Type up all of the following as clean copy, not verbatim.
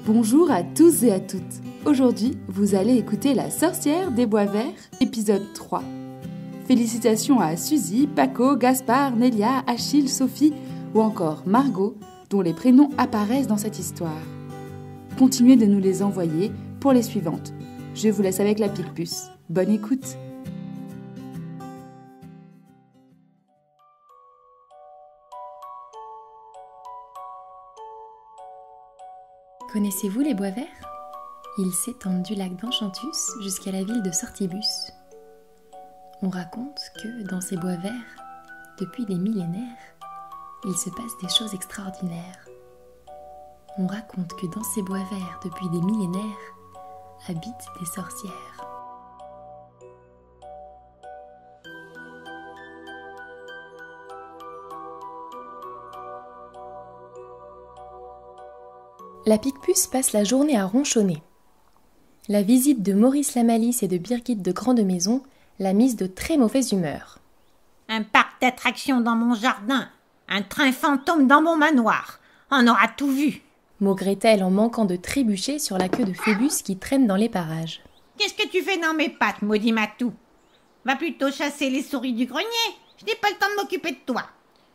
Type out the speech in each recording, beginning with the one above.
Bonjour à tous et à toutes. Aujourd'hui, vous allez écouter La sorcière des bois verts, épisode 3. Félicitations à Suzy, Paco, Gaspard, Nélia, Achille, Sophie ou encore Margot, dont les prénoms apparaissent dans cette histoire. Continuez de nous les envoyer pour les suivantes. Je vous laisse avec la Picpus. Bonne écoute. Connaissez-vous les bois verts ? Ils s'étendent du lac d'Enchantus jusqu'à la ville de Sortibus. On raconte que dans ces bois verts, depuis des millénaires, il se passe des choses extraordinaires. On raconte que dans ces bois verts, depuis des millénaires, habitent des sorcières. La Picpus passe la journée à ronchonner. La visite de Maurice Lamalis et de Birgit de Grandemaison l'a mise de très mauvaise humeur. Un parc d'attractions dans mon jardin, un train fantôme dans mon manoir. On aura tout vu. Maugrait-elle en manquant de trébucher sur la queue de Phébus qui traîne dans les parages. Qu'est-ce que tu fais dans mes pattes, maudit matou ? Va plutôt chasser les souris du grenier. Je n'ai pas le temps de m'occuper de toi.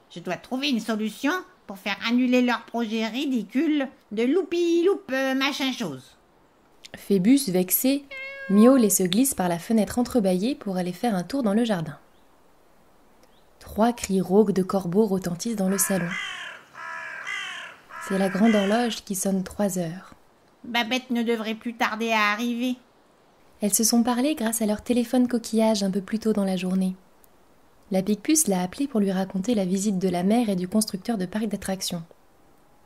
Je dois trouver une solution pour faire annuler leur projet ridicule de loupi-loup machin chose. Phébus, vexé, miaule et se glisse par la fenêtre entrebâillée pour aller faire un tour dans le jardin. 3 cris rauques de corbeaux retentissent dans le salon. C'est la grande horloge qui sonne 3 heures. Babette ne devrait plus tarder à arriver. Elles se sont parlé grâce à leur téléphone coquillage un peu plus tôt dans la journée. La Picpus l'a appelé pour lui raconter la visite de la mère et du constructeur de parc d'attractions.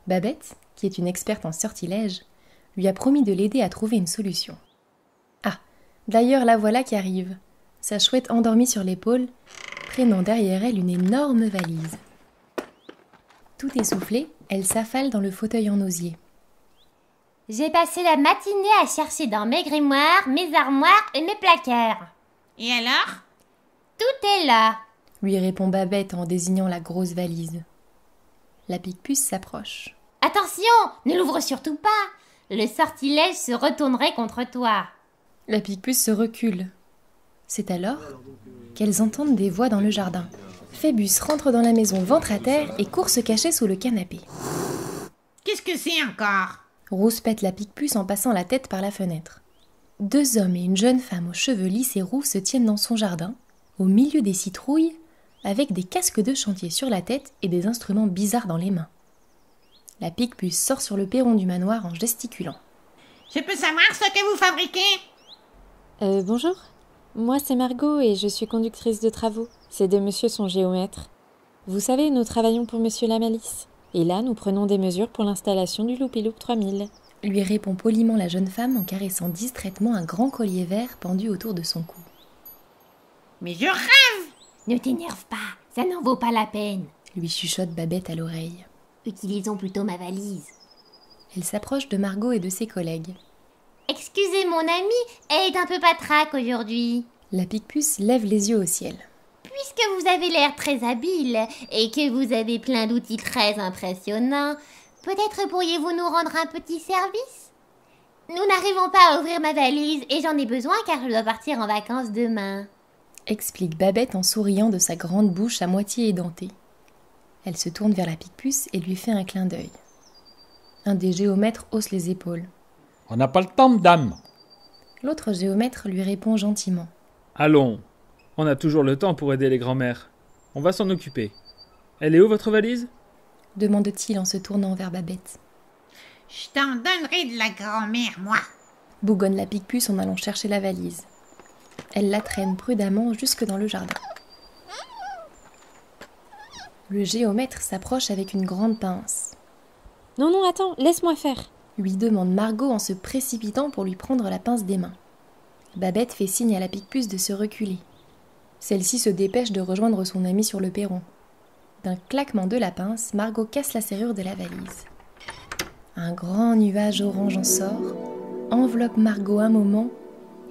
Babette, qui est une experte en sortilèges, lui a promis de l'aider à trouver une solution. Ah, d'ailleurs la voilà qui arrive, sa chouette endormie sur l'épaule, traînant derrière elle une énorme valise. Tout essoufflée, elle s'affale dans le fauteuil en osier. J'ai passé la matinée à chercher dans mes grimoires, mes armoires et mes placards. Et alors ? Tout est là, lui répond Babette en désignant la grosse valise. La Picpus s'approche. Attention, ne l'ouvre surtout pas. Le sortilège se retournerait contre toi. La Picpus se recule. C'est alors qu'elles entendent des voix dans le jardin. Phébus rentre dans la maison ventre à terre et court se cacher sous le canapé. Qu'est-ce que c'est encore ? Rouspète la Picpus en passant la tête par la fenêtre. 2 hommes et une jeune femme aux cheveux lisses et roux se tiennent dans son jardin, au milieu des citrouilles, avec des casques de chantier sur la tête et des instruments bizarres dans les mains. La Picpus sort sur le perron du manoir en gesticulant. Je peux savoir ce que vous fabriquez ? Bonjour. Moi, c'est Margot et je suis conductrice de travaux. Ces 2 messieurs sont géomètres. Vous savez, nous travaillons pour monsieur Lamalis. Et là, nous prenons des mesures pour l'installation du Loupi-Loup 3000. Lui répond poliment la jeune femme en caressant distraitement un grand collier vert pendu autour de son cou. Mais je rêve ! Ne t'énerve pas, ça n'en vaut pas la peine. Lui chuchote Babette à l'oreille. Utilisons plutôt ma valise. Elle s'approche de Margot et de ses collègues. Excusez mon amie, elle est un peu patraque aujourd'hui. La Picpus lève les yeux au ciel. Puisque vous avez l'air très habile et que vous avez plein d'outils très impressionnants, peut-être pourriez-vous nous rendre un petit service ? Nous n'arrivons pas à ouvrir ma valise et j'en ai besoin car je dois partir en vacances demain. Explique Babette en souriant de sa grande bouche à moitié édentée. Elle se tourne vers la Picpus et lui fait un clin d'œil. Un des géomètres hausse les épaules. On n'a pas le temps, madame. L'autre géomètre lui répond gentiment. Allons, on a toujours le temps pour aider les grands-mères. On va s'en occuper. Elle est où votre valise ? Demande-t-il en se tournant vers Babette. Je t'en donnerai de la grand-mère, moi. Bougonne la Picpus en allant chercher la valise. Elle la traîne prudemment jusque dans le jardin. Le géomètre s'approche avec une grande pince. Non, non, attends, laisse-moi faire. Lui demande Margot en se précipitant pour lui prendre la pince des mains. Babette fait signe à la Picpus de se reculer. Celle-ci se dépêche de rejoindre son amie sur le perron. D'un claquement de la pince, Margot casse la serrure de la valise. Un grand nuage orange en sort, enveloppe Margot un moment,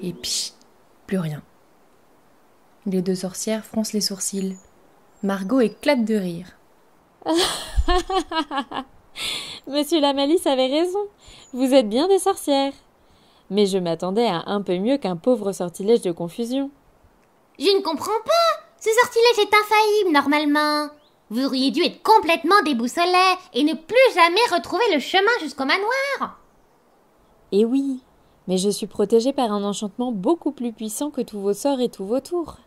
et pchit, plus rien. Les 2 sorcières froncent les sourcils. Margot éclate de rire. Monsieur Lamalis avait raison. Vous êtes bien des sorcières. Mais je m'attendais à un peu mieux qu'un pauvre sortilège de confusion. Je ne comprends pas. Ce sortilège est infaillible normalement. Vous auriez dû être complètement déboussolé et ne plus jamais retrouver le chemin jusqu'au manoir. Eh oui, mais je suis protégée par un enchantement beaucoup plus puissant que tous vos sorts et tous vos tours.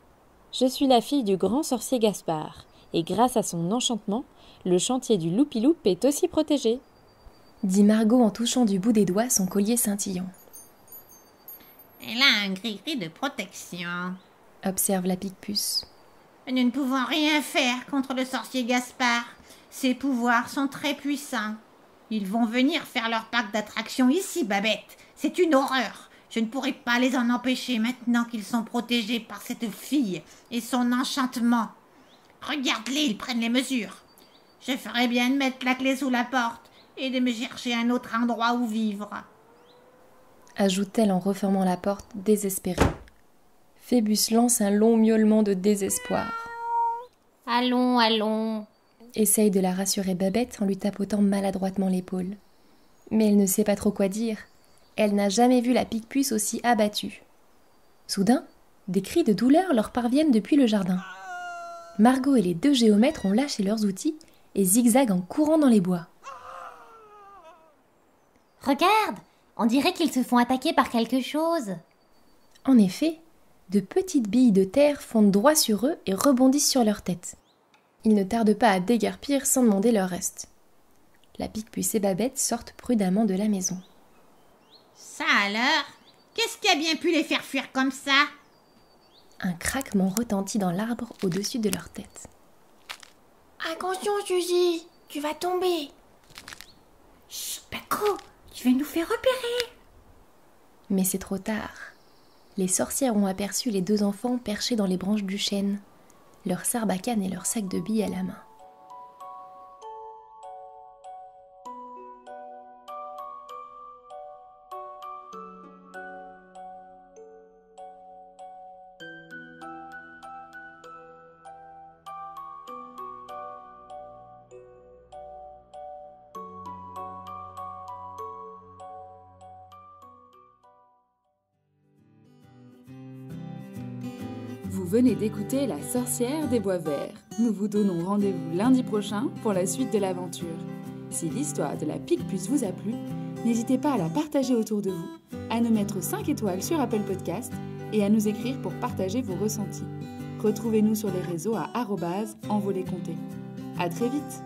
Je suis la fille du grand sorcier Gaspard, et grâce à son enchantement, le chantier du Loupiloup est aussi protégé. Dit Margot en touchant du bout des doigts son collier scintillant. Elle a un gris-gris de protection. Observe la Picpus. Nous ne pouvons rien faire contre le sorcier Gaspard. Ses pouvoirs sont très puissants. Ils vont venir faire leur parc d'attractions ici, Babette. C'est une horreur. Je ne pourrai pas les en empêcher maintenant qu'ils sont protégés par cette fille et son enchantement. Regarde-les, ils prennent les mesures. Je ferais bien de mettre la clé sous la porte et de me chercher un autre endroit où vivre. Ajoute-t-elle en refermant la porte, désespérée. Phébus lance un long miaulement de désespoir. Allons, allons. Essaye de la rassurer Babette en lui tapotant maladroitement l'épaule. Mais elle ne sait pas trop quoi dire. Elle n'a jamais vu la Picpus aussi abattue. Soudain, des cris de douleur leur parviennent depuis le jardin. Margot et les deux géomètres ont lâché leurs outils et zigzaguent en courant dans les bois. Regarde, on dirait qu'ils se font attaquer par quelque chose. En effet, de petites billes de terre fondent droit sur eux et rebondissent sur leur tête. Ils ne tardent pas à déguerpir sans demander leur reste. La Picpus et Babette sortent prudemment de la maison. Ça alors? Qu'est-ce qui a bien pu les faire fuir comme ça? Un craquement retentit dans l'arbre au-dessus de leur tête. Attention, Suzy, tu vas tomber. Chut, Paco, tu vas nous faire repérer. Mais c'est trop tard. Les sorcières ont aperçu les deux enfants perchés dans les branches du chêne, leur sarbacane et leur sac de billes à la main. Vous venez d'écouter La sorcière des bois verts. Nous vous donnons rendez-vous lundi prochain pour la suite de l'aventure. Si l'histoire de la Picpus vous a plu, n'hésitez pas à la partager autour de vous, à nous mettre 5 étoiles sur Apple Podcast et à nous écrire pour partager vos ressentis. Retrouvez-nous sur les réseaux à @envoléconté. À très vite!